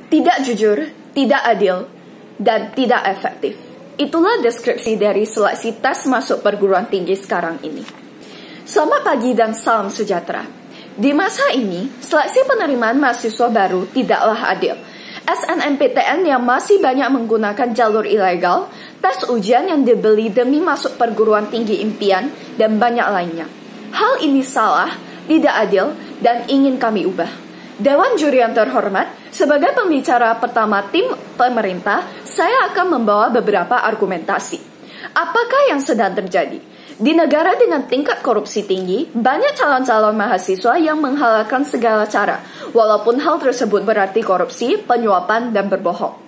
Tidak jujur, tidak adil, dan tidak efektif. Itulah deskripsi dari seleksi tes masuk perguruan tinggi sekarang ini. Selamat pagi dan salam sejahtera. Di masa ini, seleksi penerimaan mahasiswa baru tidaklah adil. SNMPTN yang masih banyak menggunakan jalur ilegal, tes ujian yang dibeli demi masuk perguruan tinggi impian, dan banyak lainnya. Hal ini salah, tidak adil, dan ingin kami ubah. Dewan Juri yang terhormat, sebagai pembicara pertama tim pemerintah, saya akan membawa beberapa argumentasi. Apakah yang sedang terjadi? Di negara dengan tingkat korupsi tinggi, banyak calon-calon mahasiswa yang menghalalkan segala cara, walaupun hal tersebut berarti korupsi, penyuapan, dan berbohong.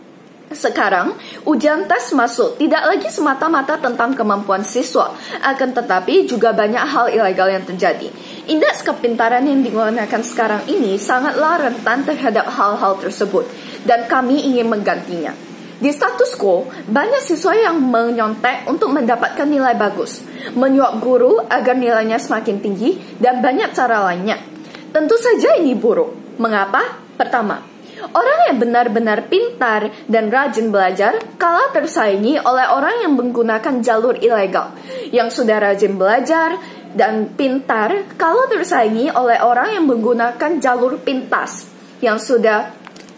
Sekarang, ujian tes masuk tidak lagi semata-mata tentang kemampuan siswa, akan tetapi juga banyak hal ilegal yang terjadi. Indeks kepintaran yang digunakan sekarang ini sangatlah rentan terhadap hal-hal tersebut, dan kami ingin menggantinya. Di status quo, banyak siswa yang menyontek untuk mendapatkan nilai bagus, menyuap guru agar nilainya semakin tinggi, dan banyak cara lainnya. Tentu saja ini buruk. Mengapa? Pertama, orang yang benar-benar pintar dan rajin belajar kalah tersaingi oleh orang yang menggunakan jalur ilegal. Yang sudah rajin belajar dan pintar kalah tersaingi oleh orang yang menggunakan jalur pintas, yang sudah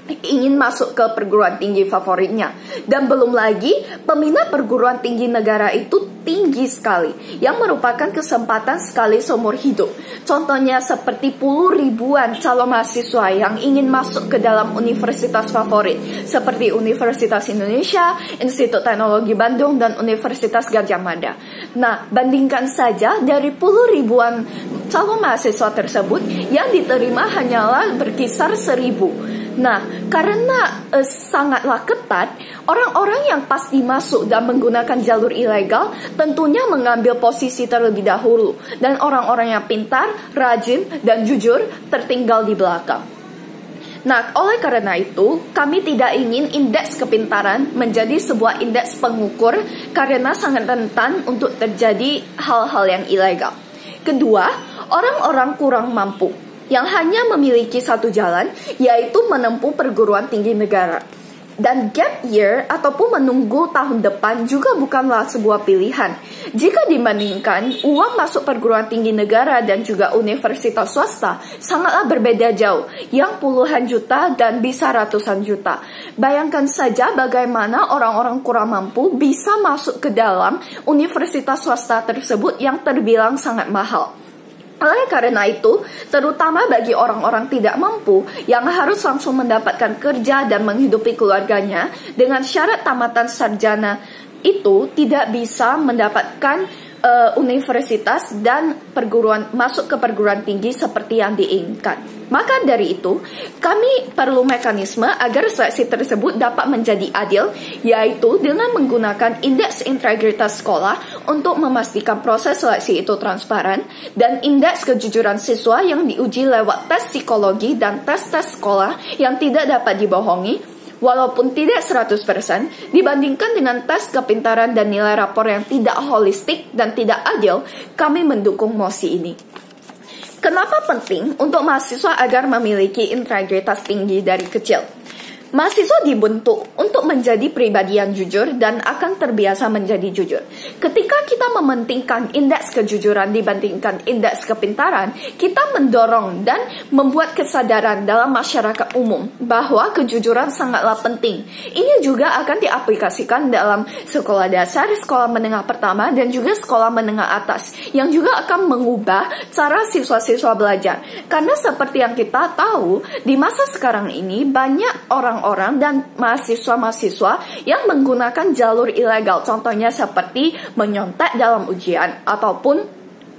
ingin masuk ke perguruan tinggi favoritnya. Dan belum lagi, peminat perguruan tinggi negara itu tinggi sekali, yang merupakan kesempatan sekali seumur hidup. Contohnya seperti puluh ribuan calon mahasiswa yang ingin masuk ke dalam universitas favorit, seperti Universitas Indonesia, Institut Teknologi Bandung, dan Universitas Gadjah Mada. Nah, bandingkan saja dari puluh ribuan calon mahasiswa tersebut, yang diterima hanyalah berkisar 1.000. Nah, karena sangatlah ketat, orang-orang yang pasti masuk dan menggunakan jalur ilegal tentunya mengambil posisi terlebih dahulu, dan orang-orang yang pintar, rajin, dan jujur tertinggal di belakang. Nah, oleh karena itu, kami tidak ingin indeks kepintaran menjadi sebuah indeks pengukur karena sangat rentan untuk terjadi hal-hal yang ilegal. Kedua, orang-orang kurang mampu yang hanya memiliki satu jalan, yaitu menempuh perguruan tinggi negara. Dan gap year ataupun menunggu tahun depan juga bukanlah sebuah pilihan. Jika dibandingkan, uang masuk perguruan tinggi negara dan juga universitas swasta sangatlah berbeda jauh, yang puluhan juta dan bisa ratusan juta. Bayangkan saja bagaimana orang-orang kurang mampu bisa masuk ke dalam universitas swasta tersebut yang terbilang sangat mahal. Oleh karena itu, terutama bagi orang-orang tidak mampu yang harus langsung mendapatkan kerja dan menghidupi keluarganya dengan syarat tamatan sarjana, itu tidak bisa mendapatkan universitas dan masuk ke perguruan tinggi seperti yang diinginkan. Maka dari itu, kami perlu mekanisme agar seleksi tersebut dapat menjadi adil, yaitu dengan menggunakan indeks integritas sekolah untuk memastikan proses seleksi itu transparan, dan indeks kejujuran siswa yang diuji lewat tes psikologi dan tes-tes sekolah yang tidak dapat dibohongi, walaupun tidak 100%, dibandingkan dengan tes kepintaran dan nilai rapor yang tidak holistik dan tidak adil, kami mendukung mosi ini. Kenapa penting untuk mahasiswa agar memiliki integritas tinggi dari kecil? Mahasiswa dibentuk untuk menjadi pribadi yang jujur dan akan terbiasa menjadi jujur. Ketika kita mementingkan indeks kejujuran dibandingkan indeks kepintaran, kita mendorong dan membuat kesadaran dalam masyarakat umum bahwa kejujuran sangatlah penting. Ini juga akan diaplikasikan dalam sekolah dasar, sekolah menengah pertama, dan juga sekolah menengah atas, yang juga akan mengubah cara siswa-siswa belajar. Karena seperti yang kita tahu, di masa sekarang ini banyak orang dan mahasiswa-mahasiswa yang menggunakan jalur ilegal, contohnya seperti menyontek dalam ujian ataupun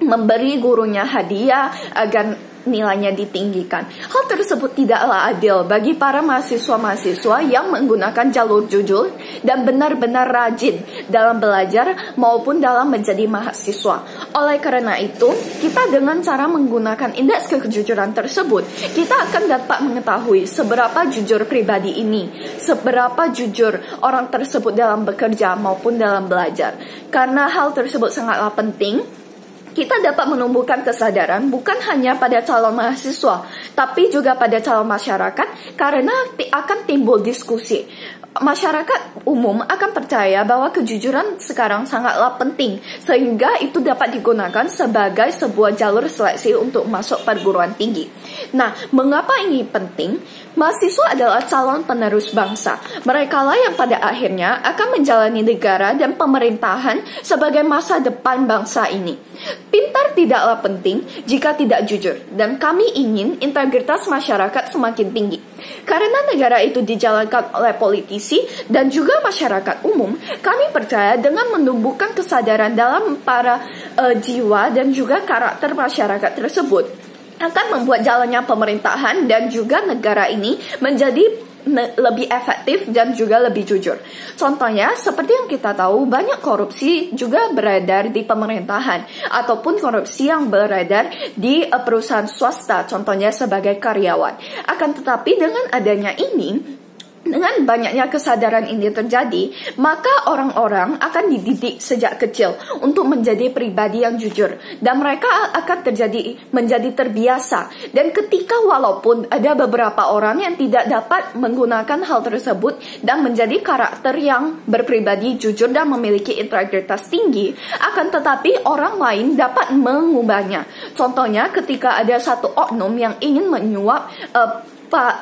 memberi gurunya hadiah agar nilainya ditinggikan. Hal tersebut tidaklah adil bagi para mahasiswa-mahasiswa yang menggunakan jalur jujur dan benar-benar rajin dalam belajar maupun dalam menjadi mahasiswa. Oleh karena itu, kita dengan cara menggunakan indeks kejujuran tersebut, kita akan dapat mengetahui seberapa jujur pribadi ini, seberapa jujur orang tersebut dalam bekerja maupun dalam belajar. Karena hal tersebut sangatlah penting, kita dapat menumbuhkan kesadaran bukan hanya pada calon mahasiswa, tapi juga pada calon masyarakat, karena akan timbul diskusi. Masyarakat umum akan percaya bahwa kejujuran sekarang sangatlah penting, sehingga itu dapat digunakan sebagai sebuah jalur seleksi untuk masuk perguruan tinggi. Nah, mengapa ini penting? Mahasiswa adalah calon penerus bangsa. Merekalah yang pada akhirnya akan menjalani negara dan pemerintahan sebagai masa depan bangsa ini. Pintar tidaklah penting jika tidak jujur, dan kami ingin integritas masyarakat semakin tinggi. Karena negara itu dijalankan oleh politisi dan juga masyarakat umum, kami percaya dengan menumbuhkan kesadaran dalam para jiwa dan juga karakter masyarakat tersebut akan membuat jalannya pemerintahan dan juga negara ini menjadi lebih efektif dan juga lebih jujur. Contohnya, seperti yang kita tahu, banyak korupsi juga beredar di pemerintahan ataupun korupsi yang beredar di perusahaan swasta, contohnya sebagai karyawan. Akan tetapi dengan adanya ini, dengan banyaknya kesadaran ini terjadi, maka orang-orang akan dididik sejak kecil untuk menjadi pribadi yang jujur, dan mereka akan menjadi terbiasa. Dan ketika walaupun ada beberapa orang yang tidak dapat menggunakan hal tersebut dan menjadi karakter yang berpribadi jujur dan memiliki integritas tinggi, akan tetapi orang lain dapat mengubahnya. Contohnya ketika ada satu oknum yang ingin menyuap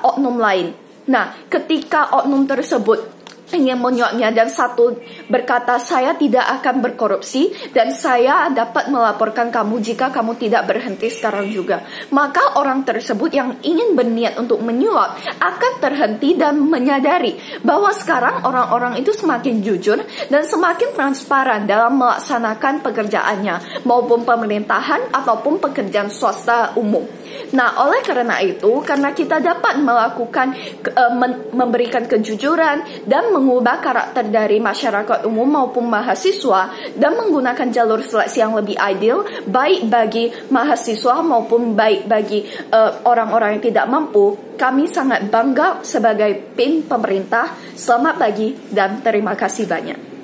oknum lain. Nah, ketika oknum tersebut ingin menyuapnya dan satu berkata, saya tidak akan berkorupsi dan saya dapat melaporkan kamu jika kamu tidak berhenti sekarang juga, maka orang tersebut yang ingin berniat untuk menyuap akan terhenti dan menyadari bahwa sekarang orang-orang itu semakin jujur dan semakin transparan dalam melaksanakan pekerjaannya, maupun pemerintahan ataupun pekerjaan swasta umum. Nah, oleh karena itu, karena kita dapat melakukan memberikan kejujuran dan mengubah karakter dari masyarakat umum maupun mahasiswa dan menggunakan jalur seleksi yang lebih ideal, baik bagi mahasiswa maupun baik bagi orang-orang yang tidak mampu, kami sangat bangga sebagai PIN pemerintah. Selamat pagi dan terima kasih banyak.